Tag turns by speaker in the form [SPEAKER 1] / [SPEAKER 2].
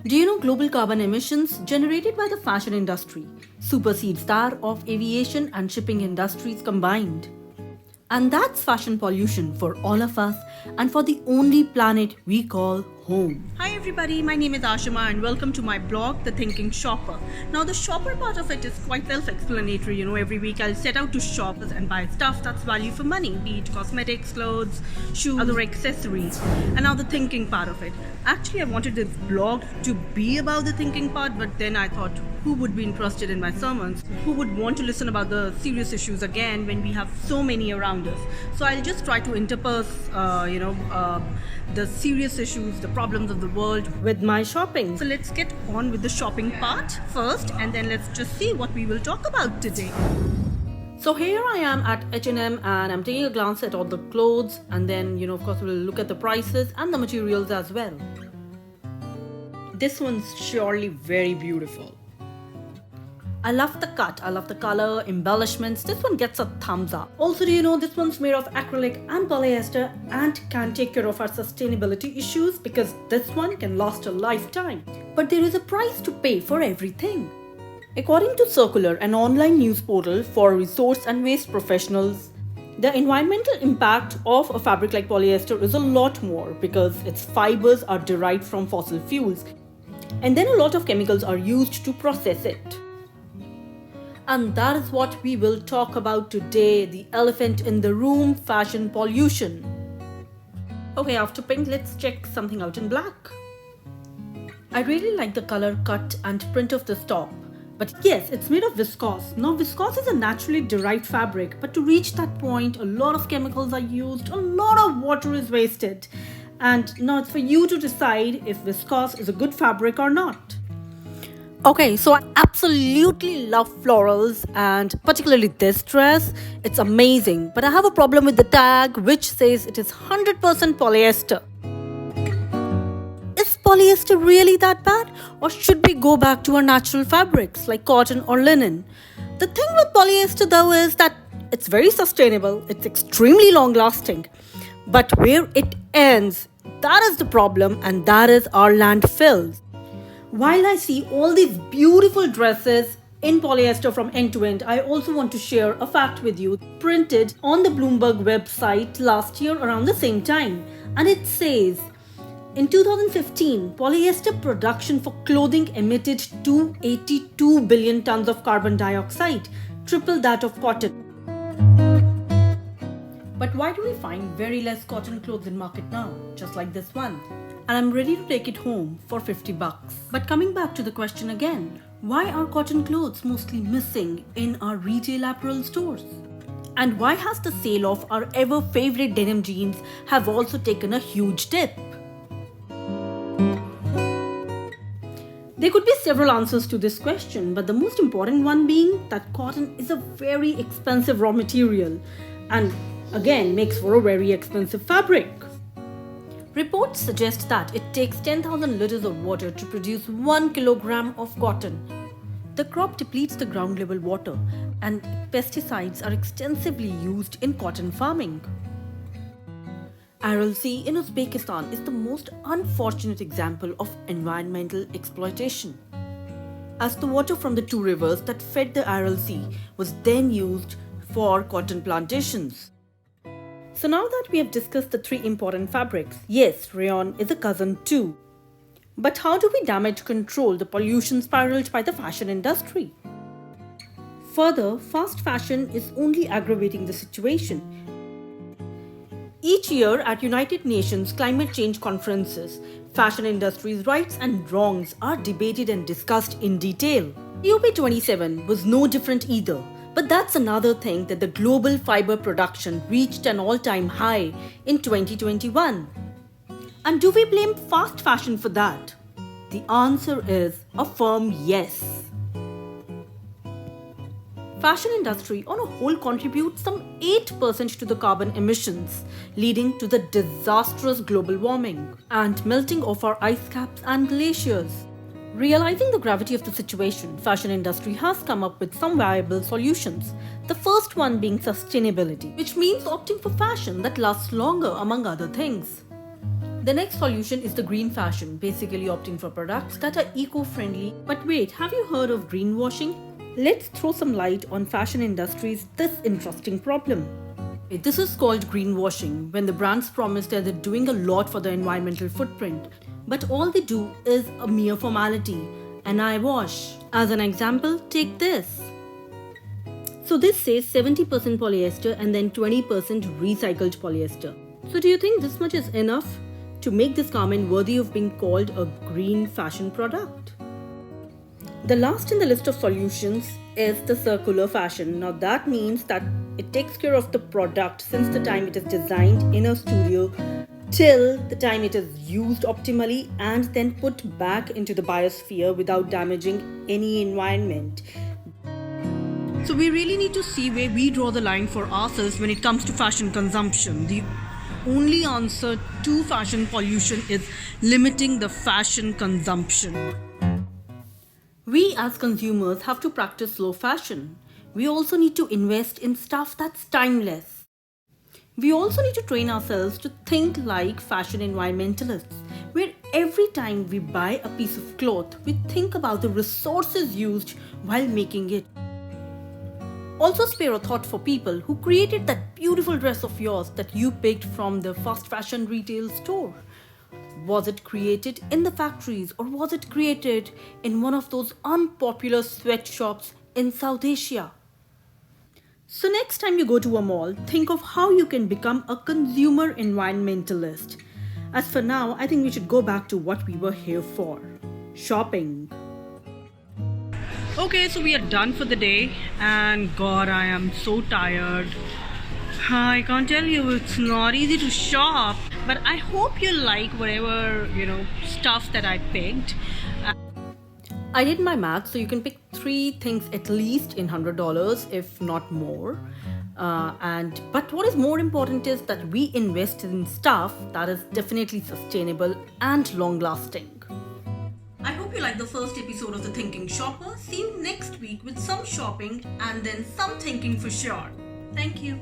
[SPEAKER 1] Do you know global carbon emissions generated by the fashion industry supersedes that of aviation and shipping industries combined? And that's fashion pollution for all of us and for the only planet we call home. Hi everybody, my name is Ashima and welcome to my blog, The Thinking Shopper. Now the shopper part of it is quite self-explanatory. Every week I'll set out to shop and buy stuff that's value for money, be it cosmetics, clothes, shoes, other accessories. And now the thinking part of it. Actually, I wanted this blog to be about the thinking part, but then I thought, who would be interested in my sermons? Who would want to listen about the serious issues again when we have so many around us? So I'll just try to interpose, the serious issues, the problems of the world with my shopping. So let's get on with the shopping part first, and then let's just see what we will talk about today. So here I am at H&M and I'm taking a glance at all the clothes, and then of course we'll look at the prices and the materials as well. This one's surely very beautiful. I love the cut, I love the color, embellishments. This one gets a thumbs up. Also, do you know this one's made of acrylic and polyester and can take care of our sustainability issues because this one can last a lifetime. But there is a price to pay for everything. According to Circular, an online news portal for resource and waste professionals, the environmental impact of a fabric like polyester is a lot more because its fibers are derived from fossil fuels and then a lot of chemicals are used to process it. And that is what we will talk about today, the elephant in the room, fashion pollution. Okay, after pink, let's check something out in black. I really like the color, cut and print of this top. But yes, it's made of viscose. Now viscose is a naturally derived fabric, but to reach that point, a lot of chemicals are used, a lot of water is wasted. And now it's for you to decide if viscose is a good fabric or not. Okay, so I absolutely love florals and particularly this dress. It's amazing, but I have a problem with the tag which says it is 100% polyester. Is polyester really that bad, or should we go back to our natural fabrics like cotton or linen? The thing with polyester though is that it's very sustainable, it's extremely long lasting, but where it ends, that is the problem, and that is our landfills. While I see all these beautiful dresses in polyester from end to end, I also want to share a fact with you printed on the Bloomberg website last year around the same time. And it says, in 2015, polyester production for clothing emitted 282 billion tons of carbon dioxide, triple that of cotton. But why do we find very less cotton clothes in market now, just like this one? And I'm ready to take it home for $50. But coming back to the question again, why are cotton clothes mostly missing in our retail apparel stores? And why has the sale of our ever favorite denim jeans have also taken a huge dip? There could be several answers to this question, but the most important one being that cotton is a very expensive raw material and again makes for a very expensive fabric. Reports suggest that it takes 10,000 liters of water to produce 1 kilogram of cotton. The crop depletes the ground level water, and pesticides are extensively used in cotton farming. Aral Sea in Uzbekistan is the most unfortunate example of environmental exploitation, as the water from the two rivers that fed the Aral Sea was then used for cotton plantations. So now that we have discussed the three important fabrics, yes, rayon is a cousin too. But how do we damage control the pollution spiraled by the fashion industry? Further, fast fashion is only aggravating the situation. Each year at United Nations climate change conferences, fashion industry's rights and wrongs are debated and discussed in detail. COP27 was no different either. But that's another thing, that the global fiber production reached an all-time high in 2021. And do we blame fast fashion for that? The answer is a firm yes. Fashion industry on a whole contributes some 8% to the carbon emissions, leading to the disastrous global warming and melting of our ice caps and glaciers. Realizing the gravity of the situation, fashion industry has come up with some viable solutions. The first one being sustainability, which means opting for fashion that lasts longer, among other things. The next solution is the green fashion, basically opting for products that are eco-friendly. But wait, have you heard of greenwashing? Let's throw some light on fashion industry's this interesting problem. This is called greenwashing, when the brands promise that they're doing a lot for the environmental footprint, but all they do is a mere formality, an eyewash. As an example, take this. So this says 70% polyester and then 20% recycled polyester. So do you think this much is enough to make this garment worthy of being called a green fashion product? The last in the list of solutions is the circular fashion. Now that means that it takes care of the product since the time it is designed in a studio till the time it is used optimally and then put back into the biosphere without damaging any environment. So we really need to see where we draw the line for ourselves when it comes to fashion consumption. The only answer to fashion pollution is limiting the fashion consumption. We as consumers have to practice slow fashion. We also need to invest in stuff that's timeless. We also need to train ourselves to think like fashion environmentalists, where every time we buy a piece of cloth, we think about the resources used while making it. Also spare a thought for people who created that beautiful dress of yours that you picked from the fast fashion retail store. Was it created in the factories or was it created in one of those unpopular sweatshops in South Asia? So next time you go to a mall, think of how you can become a consumer environmentalist. As for now, I think we should go back to what we were here for: shopping. Okay, so we are done for the day and God, I am so tired. I can't tell you, it's not easy to shop, but I hope you like whatever, stuff that I picked. I did my math, so you can pick 3 things at least in $100, if not more. But what is more important is that we invest in stuff that is definitely sustainable and long-lasting. I hope you liked the first episode of The Thinking Shopper. See you next week with some shopping and then some thinking for sure. Thank you.